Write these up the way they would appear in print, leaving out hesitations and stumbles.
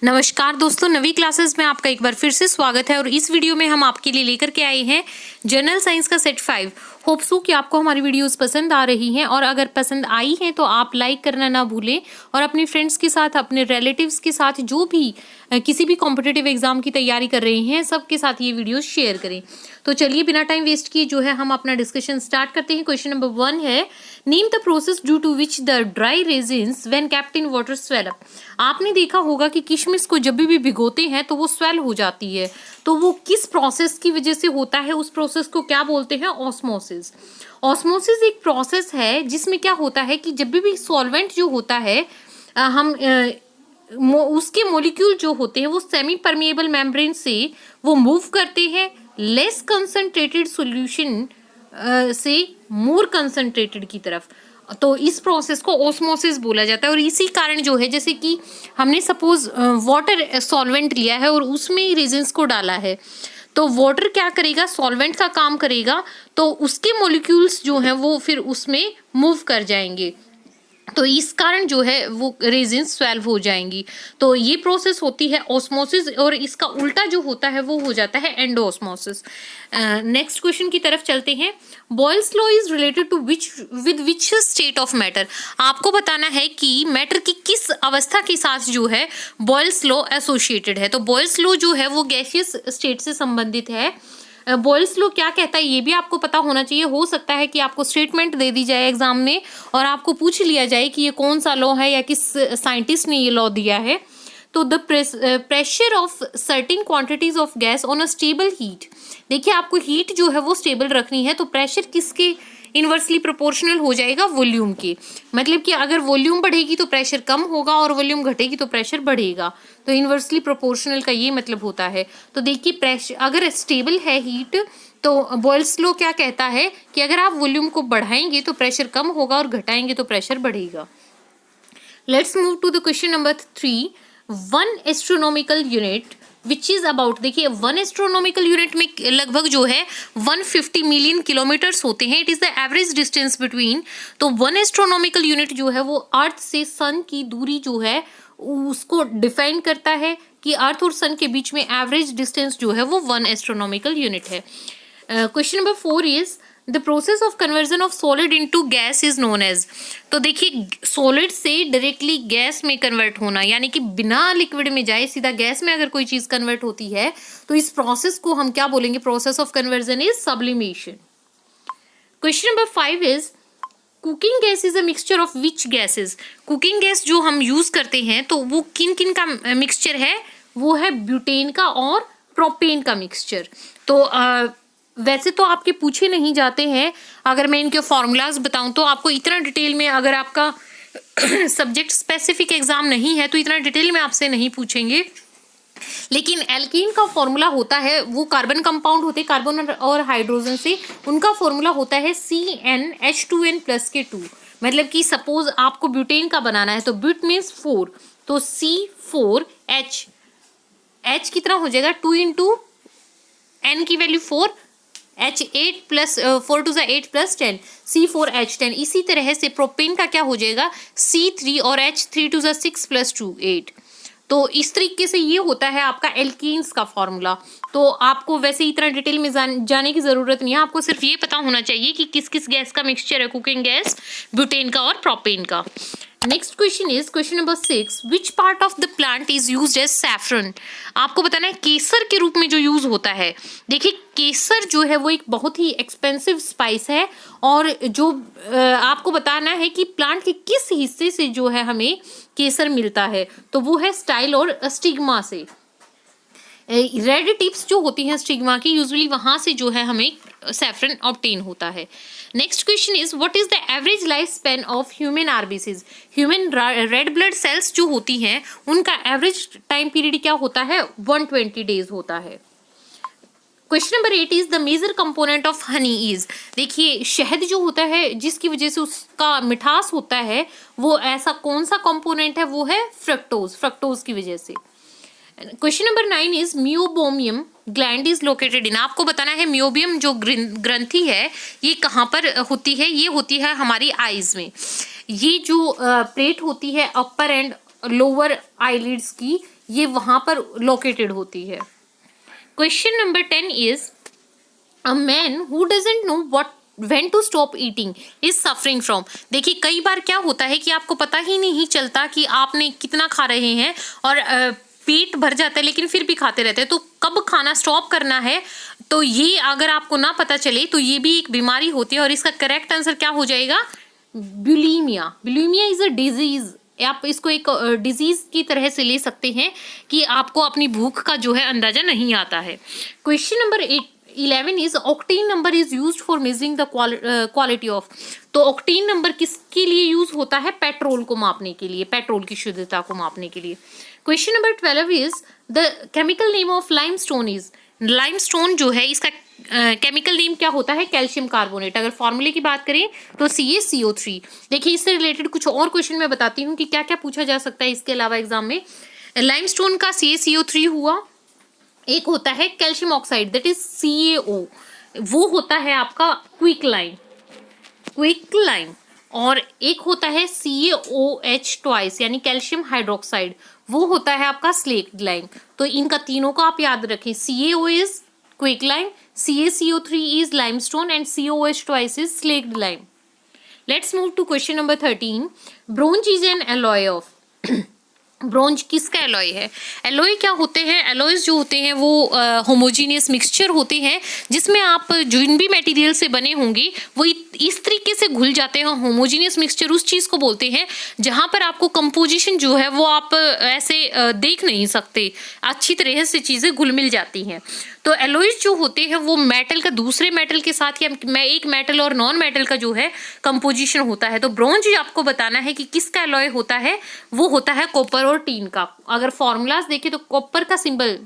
नमस्कार दोस्तों, नवी क्लासेस में आपका एक बार फिर से स्वागत है। और इस वीडियो में हम आपके लिए लेकर के आए हैं जनरल साइंस का सेट 5। होप सो कि आपको हमारी वीडियोस पसंद आ रही हैं, और अगर पसंद आई हैं तो आप लाइक करना ना भूलें और अपने फ्रेंड्स के साथ, अपने रिलेटिव्स के साथ, जो भी किसी भी कॉम्पिटिटिव एग्जाम की तैयारी कर रहे हैं, सबके साथ ये वीडियो शेयर करें। तो चलिए बिना टाइम वेस्ट किए जो है हम अपना डिस्कशन स्टार्ट करते हैं। क्वेश्चन नंबर 1 है, name the process due to which the dry raisins when kept in water swell up. आपने देखा होगा कि किशमिश को जब भी भिगोते हैं तो वो स्वेल हो जाती है। तो वो किस प्रोसेस की वजह से होता है? उस प्रोसेस को क्या बोलते हैं? ऑस्मोसिस। ऑस्मोसिस एक प्रोसेस है जिसमें क्या होता है कि जब भी सॉल्वेंट जो होता है उसके मॉलिक्यूल जो होते हैं वो सेमी परमिएबल मेम्ब्रेन से वो मूव करते हैं लेस कंसंट्रेटेड सॉल्यूशन से मोर कंसंट्रेटेड की तरफ। तो इस प्रोसेस को ऑस्मोसिस बोला जाता है। और इसी कारण जो है, जैसे कि हमने सपोज वाटर सॉल्वेंट लिया है और उसमें रेजिन्स को डाला है, तो वाटर क्या करेगा? सॉल्वेंट का काम करेगा, तो उसके मॉलिक्यूल्स जो हैं वो फिर उसमें मूव कर जाएंगे, तो इस कारण जो है वो रेजिन्स स्वेल्व हो जाएंगी। तो ये प्रोसेस होती है ऑस्मोसिस, और इसका उल्टा जो होता है वो हो जाता है एंडोऑस्मोसिस। नेक्स्ट क्वेश्चन की तरफ चलते हैं। Boyle's law is related to which state of matter. आपको बताना है कि मैटर की किस अवस्था के साथ जो है बॉयल्स लॉ एसोसिएटेड है। तो बॉयल्स लॉ जो है वो गैसियस स्टेट से संबंधित है। बॉयल्स लॉ क्या कहता है ये भी आपको पता होना चाहिए। हो सकता है कि आपको स्टेटमेंट दे दी जाए एग्जाम में और आपको पूछ लिया जाए कि ये कौन सा लॉ है या किस साइंटिस्ट ने ये लॉ दिया है। तो the pressure of certain quantities of gas on a stable heat. देखिए, आपको हीट जो है वो स्टेबल रखनी है, तो प्रेशर किसके इनवर्सली प्रोपोर्शनल हो जाएगा? वॉल्यूम के। मतलब कि अगर वॉल्यूम बढ़ेगी तो प्रेशर कम होगा और वॉल्यूम घटेगी तो प्रेशर बढ़ेगा। तो इनवर्सली प्रोपोर्शनल का ये मतलब होता है। तो देखिए, प्रेशर अगर स्टेबल है हीट, तो बॉयल्स लॉ क्या कहता है कि अगर आप वॉल्यूम को बढ़ाएंगे तो प्रेशर कम होगा और घटाएंगे तो प्रेशर बढ़ेगा। Let's move to the question number 3। 1 astronomical unit which is about. देखिए, 1 एस्ट्रोनॉमिकल यूनिट में लगभग जो है 150 मिलियन किलोमीटर्स होते हैं। It is the average distance between. तो 1 एस्ट्रोनॉमिकल यूनिट जो है वो अर्थ से सन की दूरी जो है उसको डिफाइन करता है कि अर्थ और सन के बीच में एवरेज डिस्टेंस जो है वो 1 एस्ट्रोनॉमिकल यूनिट है। Question number 4 is the process of conversion of solid into gas is known as. तो देखिए, सॉलिड से डायरेक्टली गैस में कन्वर्ट होना, यानी कि बिना लिक्विड में जाए सीधा गैस में अगर कोई चीज कन्वर्ट होती है तो इस प्रोसेस को हम क्या बोलेंगे? Process of conversion is sublimation. Question number 5 is cooking gas is a mixture of which gases. Cooking gas जो हम यूज करते हैं तो वो किन किन का मिक्सचर है? वो है ब्यूटेन का और प्रोपेन का मिक्सचर। तो वैसे तो आपके पूछे नहीं जाते हैं। अगर मैं इनके फॉर्मूलाज बताऊं तो आपको इतना डिटेल में, अगर आपका सब्जेक्ट स्पेसिफिक एग्जाम नहीं है तो इतना डिटेल में आपसे नहीं पूछेंगे। लेकिन एल्कीन का फॉर्मूला होता है, वो कार्बन कंपाउंड होते हैं, कार्बन और हाइड्रोजन से। उनका फॉर्मूला होता है CnH2n+2। मतलब कि सपोज आपको ब्यूटेन का बनाना है तो ब्यूट मीन्स 4, तो C4H, H कितना हो जाएगा? 2 इंटू N की value 4, H 8 plus 4 to 8 plus 10, C4H10। इसी तरह से प्रोपेन का क्या हो जाएगा? C3 और H 3 टू 6 प्लस 2 8। तो इस तरीके से ये होता है आपका एल्कीन्स का फॉर्मूला। तो आपको वैसे इतना डिटेल में जाने की जरूरत नहीं है। आपको सिर्फ ये पता होना चाहिए कि किस किस गैस का मिक्सचर है कुकिंग गैस, ब्यूटेन का और प्रोपेन का। Next question is question number 6। Which part of the plant is used as saffron. आपको बताना है केसर के रूप में जो यूज होता है। देखिए, केसर जो है वो एक बहुत ही एक्सपेंसिव स्पाइस है, और जो आपको बताना है कि प्लांट के किस हिस्से से जो है हमें केसर मिलता है, तो वो है स्टाइल और स्टिग्मा से। रेड टिप्स जो होती हैं स्टिग्मा की, यूजुअली वहां से जो है हमें सैफरन ऑब्टेन होता है। Next question is what is the average life span of human RBCs. Human red blood cells जो होती हैं उनका एवरेज टाइम पीरियड क्या होता है? 120 डेज होता है। Question number 8 is the major component of honey is. देखिए, शहद जो होता है जिसकी वजह से उसका मिठास होता है, वो ऐसा कौन सा कंपोनेंट है? वो है फ्रक्टोज, फ्रक्टोज की वजह से। Question number 9 is meibomian gland is located in. आपको बताना है मियोबियम जो ग्रंथि है ये कहाँ पर होती है? ये होती है हमारी आईज में। ये जो प्लेट होती है अपर एंड लोअर आईलिड्स की, ये वहां पर लोकेटेड होती है। Question number 10 is a man who doesn't know what when to stop eating is suffering from. देखिए कई बार क्या होता है कि आपको पता ही नहीं चलता कि आपने कितना खा रहे हैं और पेट भर जाता है लेकिन फिर भी खाते रहते हैं, तो कब खाना स्टॉप करना है, तो ये अगर आपको ना पता चले तो ये भी एक बीमारी होती है और इसका करेक्ट आंसर क्या हो जाएगा, bulimia. Bulimia is a disease, आप इसको एक डिजीज की तरह से ले सकते हैं कि आपको अपनी भूख का जो है अंदाजा नहीं आता है। Question number 11 is octane number is used for measuring the quality of. तो ऑक्टेन नंबर किसके लिए यूज होता है, पेट्रोल को मापने के लिए, पेट्रोल की शुद्धता को मापने के लिए। Question number 12 is the chemical name of limestone is. Limestone जो है इसका केमिकल नेम क्या होता है, कैल्शियम कार्बोनेट। अगर फॉर्मूले की बात करें तो CaCO3। देखिए इससे रिलेटेड कुछ और क्वेश्चन मैं बताती हूँ कि क्या क्या पूछा जा सकता है इसके अलावा एग्जाम में। लाइमस्टोन का CaCO3 हुआ, एक होता है calcium oxide that is CaO, वो होता है आपका क्विक लाइम, और एक होता है CaOH ट्वाइस यानी कैल्शियम हाइड्रोक्साइड, वो होता है आपका स्लेक्ड लाइम। तो इनका तीनों का आप याद रखें, CaO is quick lime, CaCO3 is limestone and COH twice is slaked lime. Let's move to question number 13. Bronze is an alloy of. Bronze किसका एलॉय है, एलॉय क्या होते हैं, एलॉयज जो होते हैं वो होमोजीनियस मिक्सचर होते हैं जिसमें आप जिन भी मटेरियल से बने होंगे वो इस तरीके से घुल जाते हैं। होमोजीनियस मिक्सचर उस चीज़ को बोलते हैं जहाँ पर आपको कंपोजिशन जो है वो आप ऐसे देख नहीं सकते, अच्छी तरह से चीज़ें घुल मिल जाती हैं। तो एलॉयज जो होते हैं वो मेटल का दूसरे मेटल के साथ या एक मेटल और नॉन मेटल का जो है कंपोजिशन होता है। तो ब्रोंज आपको बताना है कि किसका एलॉय होता है, वो होता है कॉपर और टीन का। अगर फॉर्मूलाज देखें तो कॉपर का सिंबल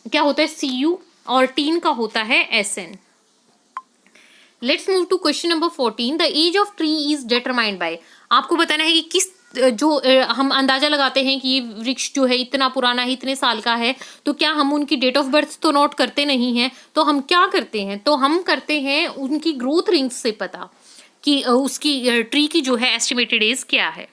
क्या होता है Cu और टीन का होता है Sn। Let's move to question number 14। The age of tree is determined by. आपको बताना है कि किस जो हम अंदाजा लगाते हैं कि ये वृक्ष जो है इतना पुराना है, इतने साल का है, तो क्या हम उनकी डेट ऑफ बर्थ तो नोट करते नहीं हैं, तो हम क्या करते हैं, तो हम करते हैं उनकी ग्रोथ रिंग्स से पता कि उसकी ट्री की जो है एस्टिमेटेड एज क्या है।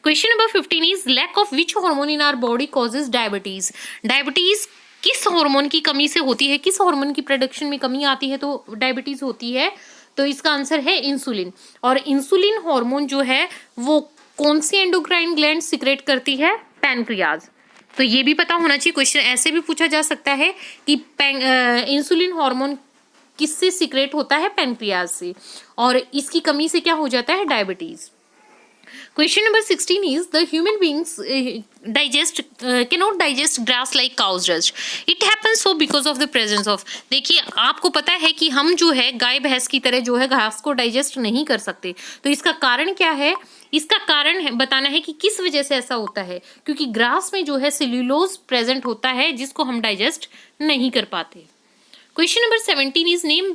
Question number 15 is lack of which hormone in our body causes diabetes. Diabetes किस हार्मोन की कमी से होती है, किस हार्मोन की प्रोडक्शन में कमी आती है तो डायबिटीज होती है, तो इसका आंसर है इंसुलिन। और इंसुलिन हार्मोन जो है वो कौन सी एंडोक्राइन ग्लैंड सिक्रेट करती है, पैनक्रियाज। तो ये भी पता होना चाहिए, क्वेश्चन ऐसे भी पूछा जा सकता है कि इंसुलिन हार्मोन किससे सिक्रेट होता है, पैनक्रियाज से, और इसकी कमी से क्या हो जाता है, diabetes. Question number 16 is the human beings cannot digest grass like cows does. It happens so because of the presence of। देखिए आपको पता है कि हम जो है गाय भैंस की तरह जो है घास को डाइजेस्ट नहीं कर सकते, तो इसका कारण क्या है, इसका कारण है बताना है कि किस वजह से ऐसा होता है, क्योंकि ग्रास में जो है सेल्यूलोज प्रेजेंट होता है जिसको हम डाइजेस्ट नहीं कर पाते। Question number 17 is name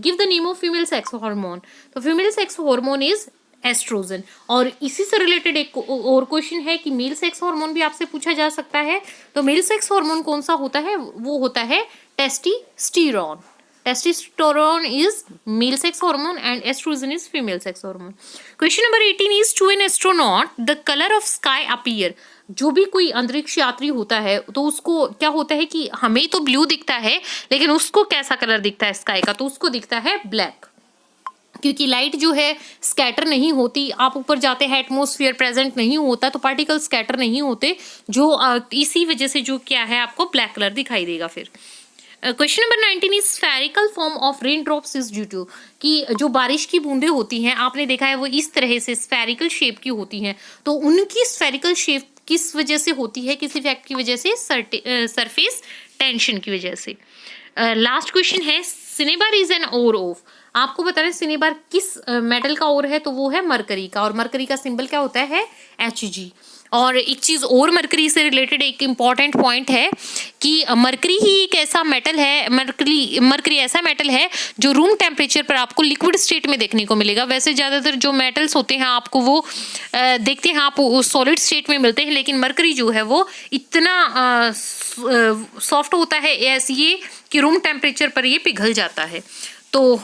give the name of female sex hormone. तो female sex hormone is estrogen. और इसी से रिलेटेड एक और क्वेश्चन है कि मेल सेक्स हार्मोन भी आपसे पूछा जा सकता है। तो मेल सेक्स हार्मोन कौन सा होता है, वो होता है testosterone. Testosterone is male sex hormone and oestrogen is female sex hormone. Question number 18 is to an astronaut the colour of sky appear. जो भी कोई अंतरिक्ष यात्री होता है तो उसको क्या होता है कि हमें तो ब्लू दिखता है लेकिन उसको कैसा कलर दिखता है स्काई का, तो उसको दिखता है ब्लैक, क्योंकि लाइट जो है स्कैटर नहीं होती, आप ऊपर जाते हैं एटमॉस्फेयर प्रेजेंट नहीं होता तो पार्टिकल स्कैटर नहीं होते, जो इसी वजह से जो क्या है आपको ब्लैक कलर दिखाई देगा। फिर question number 19 is spherical form of rain drops is due to, कि जो बारिश की बूंदें होती हैं आपने देखा है वो इस तरह से स्फेरिकल शेप की होती हैं, तो उनकी स्फेरिकल शेप किस वजह से होती है, किस इफेक्ट की वजह से, सरफेस टेंशन की वजह से। लास्ट क्वेश्चन है cinnabar is an ore of. आपको बता रहे हैं सिनेबार किस मेटल का ओर है, तो वो है मरकरी का, और मरकरी का सिंबल क्या होता है, Hg। और एक चीज और मरकरी से रिलेटेड एक इम्पॉर्टेंट पॉइंट है कि मरकरी ही एक ऐसा मेटल है, मरकरी ऐसा मेटल है जो रूम टेम्परेचर पर आपको लिक्विड स्टेट में देखने को मिलेगा। वैसे ज़्यादातर जो मेटल्स होते हैं आपको वो देखते हैं आप सॉलिड स्टेट में मिलते हैं, लेकिन मरकरी जो है वो इतना सॉफ्ट होता है ऐसे ये कि रूम टेम्परेचर पर ये पिघल जाता है। तो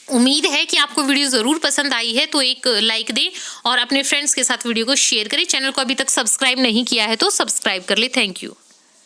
उम्मीद है कि आपको वीडियो ज़रूर पसंद आई है, तो एक लाइक दें और अपने फ्रेंड्स के साथ वीडियो को शेयर करें। चैनल को अभी तक सब्सक्राइब नहीं किया है तो सब्सक्राइब कर ले। Thank you.